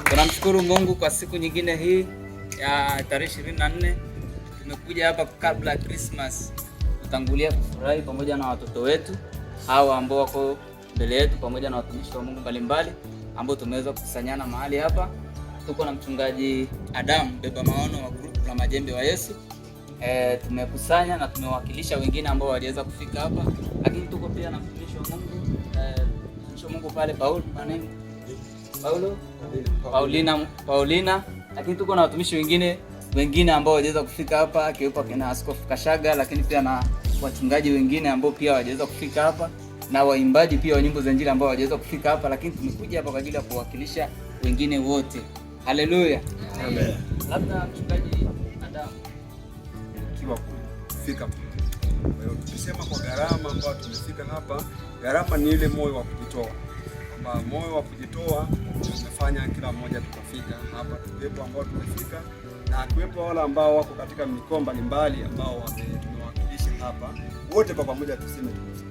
Tunamshukuru Mungu kwa siku nyingine hii ya tarehe 24. Tumekuja hapa kabla ya Christmas kutangulia kufurahi pamoja na watoto wetu hawa ambao wako mbele yetu pamoja na watumishi wa Mungu mbalimbali ambao tumeweza kukusanyana mahali hapa. Tuko na mchungaji Adam mbeba maono wa group la Majembe wa Yesu. Tumekusanya na tumewakilisha wengine ambao waliweza kufika hapa, lakini tuko pia na mtumishi wa Mungu mtumishi wa Mungu pale Paulina, lakini tuko na watumishi wengine ambao waliweza kufika hapa, akiwepo kina Askofu Kashaga, lakini pia na wachungaji wengine ambao pia waliweza kufika hapa na waimbaji pia wa nyimbo za Injili ambao waliweza kufika hapa, lakini tumekuja hapa kwa ajili ya kuwakilisha wengine wote. Haleluya. Amen. Labda mchungaji Adam kiwa kufika. Kwa hiyo tukisema kwa gharama ambayo tumefika hapa, gharama ni ile moyo wa kujitoa. Kwamba moyo wa kujitoa tumefanya kila mmoja tukafika hapa, tuwepo ambao tumefika na tuwepo wale ambao wako katika mikoa mbalimbali ambao tumewakilisha hapa, wote kwa pamoja tuseme tumefika.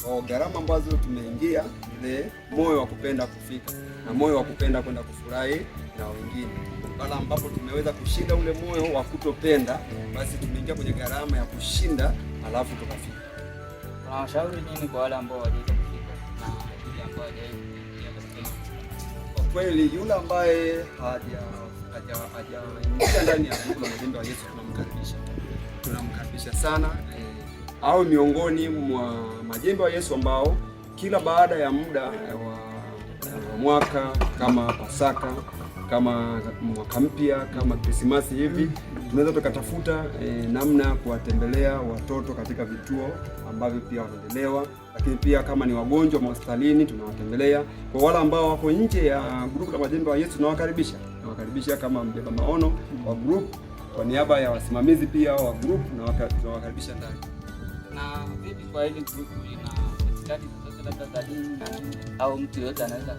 Kwa gharama ambazo tumeingia ile moyo wa kupenda kufika na moyo wa kupenda kwenda kufurahi na wengine. Pale ambapo tumeweza kushinda ule moyo wa kutopenda, basi tumeingia kwenye gharama ya kushinda alafu tukafika. Tunawashauri nini kwa wale ambao waliweza kufika na wale ambao hawajaingia katika? Kwa kweli yule ambaye hajaingia ndani ya group la Majembe wa Yesu tunamkaribisha sana, au miongoni mwa Majembe wa Yesu ambao kila baada ya muda wa mwaka kama Pasaka, kama mwaka mpya, kama Krismasi hivi, tunaweza tukatafuta namna ya kuwatembelea watoto katika vituo ambavyo pia wanalelewa, lakini pia kama ni wagonjwa hospitalini tunawatembelea. Kwa wale ambao wako nje ya group la Majembe wa Yesu tunawakaribisha kama mbeba maono wa group, kwa niaba ya wasimamizi pia wa group tunawakaribisha ndani. Na vipi kwa hili group lina katikati labda za dini au mtu yote anaweza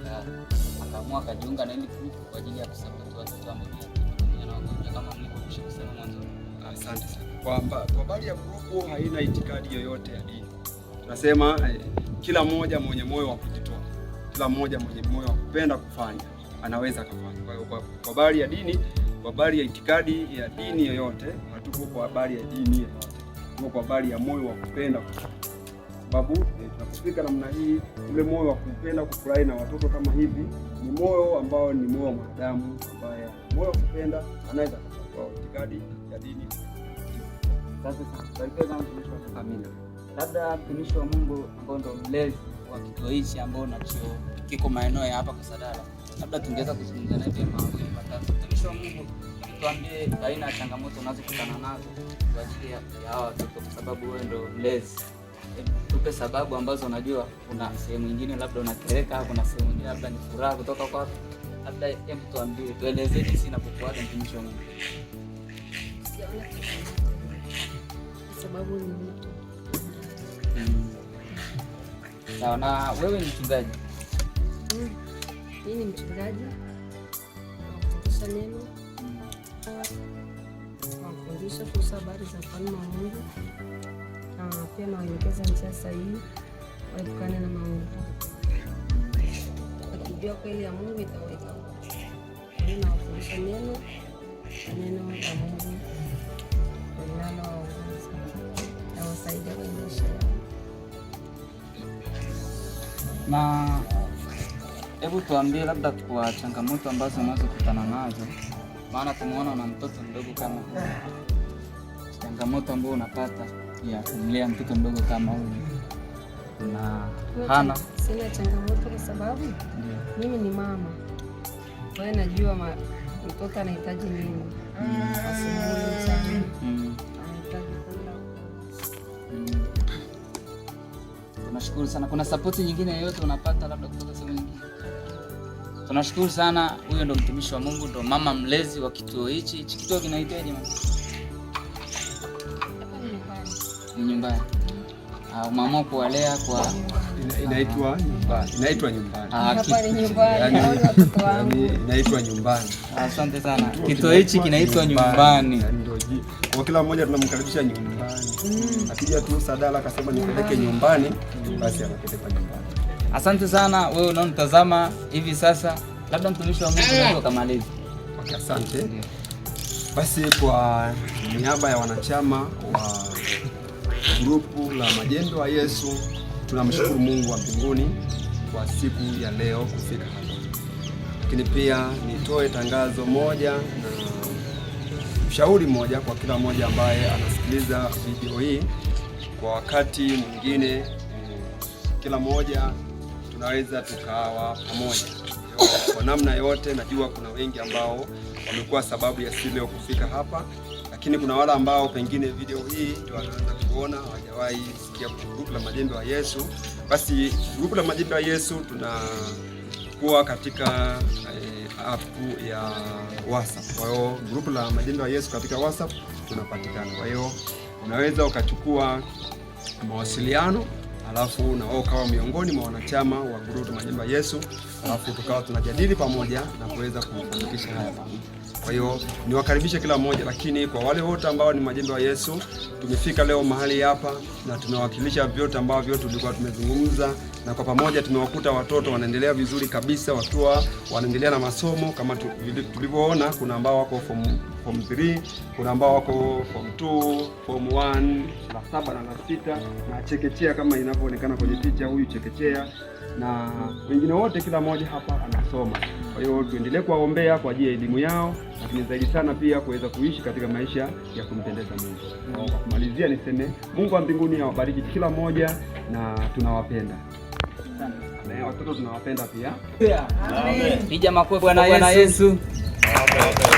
akaamua kujiunga na hili group kwa ajili ya kusapoti watoto ambao na wagonjwa kama mlivyokusha kusema mwanzo? Asante sana. Kwa habari ya group haina itikadi yoyote ya dini. Tunasema kila mmoja mwenye moyo wa kujitoa, kila mmoja mwenye moyo wa kupenda kufanya anaweza kufanya. Kwa hiyo kwa habari ya dini, kwa habari ya itikadi ya dini yoyote, hatuko kwa habari ya dini yoyote. Tuko kwa habari ya moyo wa kupenda kufanya. Sababu tunapofika namna hii, ule moyo wa kupenda kufurahi na watoto kama hivi ni moyo ambao ni moyo wa mwanadamu, ambaye moyo wa kupenda anaweza kwa itikadi ya dini. Sasa amina. Labda mtumishi wa Mungu ambao ndo mlezi wa kituo hichi ambao nacho kiko maeneo ya hapa Kasadala, labda tungeweza kuzungumza naye pia mawili matatu. Mtumishi wa Mungu, tuambie aina ya changamoto unazokutana nazo kwa ajili ya hawa watoto, kwa sababu wewe ndo mlezi. Tupe sababu ambazo unajua kuna sehemu nyingine labda unakereka, kuna sehemu nyingine labda ni furaha kutoka kwako. Labda hebu tuambie, tueleze jinsi inapokuwa mtumishi wa Mungu. Sababu ni mtu. Sawa, na wewe ni mchungaji? Mimi ni mchungaji. Nakufundisha neno. Nakufundisha kuhusu habari za ufalme wa Mungu. Na pia nawaelekeza njia sahihi waepukane na maovu. Wakijua kweli ya Mungu itaweka. Mimi nawafundisha neno la Mungu linalowaongoza na wasaidia kwenye maisha yao. Na hebu tuambie labda kwa changamoto ambazo unazokutana nazo, maana tumeona na mtoto mdogo kama huyu. Changamoto ambayo unapata ya kumlea mtoto mdogo kama huyu na hana. Sina changamoto kwa sababu mimi ni mama. Kwa hiyo najua mtoto anahitaji nini. Asubuhi, mchana. Anahitaji kula. Tunashukuru sana. Kuna support nyingine yoyote unapata labda kutoka sehemu nyingine? Tunashukuru sana. Huyo ndo mtumishi wa Mungu, ndo mama mlezi wa kituo hichi. Hichi kituo kinaitwaje mama? Ni nyumbani. Mama kuwalea kwa inaitwa nyumbani. Hapa ni nyumbani. Watoto wangu. Inaitwa nyumbani. Asante sana. Kituo hichi kinaitwa nyumbani. kwa kila mmoja tunamkaribisha nyumbani. Akija tu Sadala akasema nipeleke nyumbani, basi anapeleka nyumbani. Asante sana wewe unaonitazama hivi sasa, labda mtumishi wa Mungu unaweza kumaliza. Okay, asante. Basi kwa niaba ya wanachama wa grupu la Majendo ya Yesu tunamshukuru Mungu wa mbinguni kwa siku ya leo kufika hapa. Lakini pia nitoe tangazo moja na ushauri moja kwa kila mmoja ambaye anasikiliza video hii. Kwa wakati mwingine kila mmoja tunaweza tukawa pamoja kwa namna yote. Najua kuna wengi ambao wamekuwa sababu ya sisi leo kufika hapa, lakini kuna wale ambao pengine video hii ndio wanaanza kuona, hawajawahi sikia grupu la Majendo ya Yesu. Basi grupu la Majendo ya Yesu tunakuwa katika app ya WhatsApp. Kwa hiyo grupu la Majendo ya Yesu katika WhatsApp tunapatikana. Kwa hiyo unaweza ukachukua mawasiliano, alafu na wao kawa miongoni mwa wanachama wa grupu la Majendo ya Yesu, alafu tukawa tunajadili pamoja na kuweza kufanikisha haya mambo. Kwa hiyo niwakaribishe kila mmoja, lakini kwa wale wote ambao ni Majendo ya Yesu, tumefika leo mahali hapa na tunawakilisha vyote ambavyo tulikuwa tumezungumza, na kwa pamoja tumewakuta watoto wanaendelea vizuri kabisa, wakiwa wanaendelea na masomo kama tulivyoona. Kuna ambao wako form 3, kuna ambao wako form 2, form 1, la 7 na la 6 na chekechea kama inavyoonekana kwenye picha, huyu chekechea na wengine wote, kila mmoja hapa anasoma. Kwa hiyo tuendelee kuwaombea kwa ajili ya elimu yao, lakini zaidi sana pia kuweza kuishi katika maisha ya kumpendeza Mungu. Kwa kumalizia niseme Mungu wa mbinguni awabariki kila mmoja na tunawapenda. Na watoto tunawapenda pia. Amen. Piga makofi Bwana Yesu. Amen.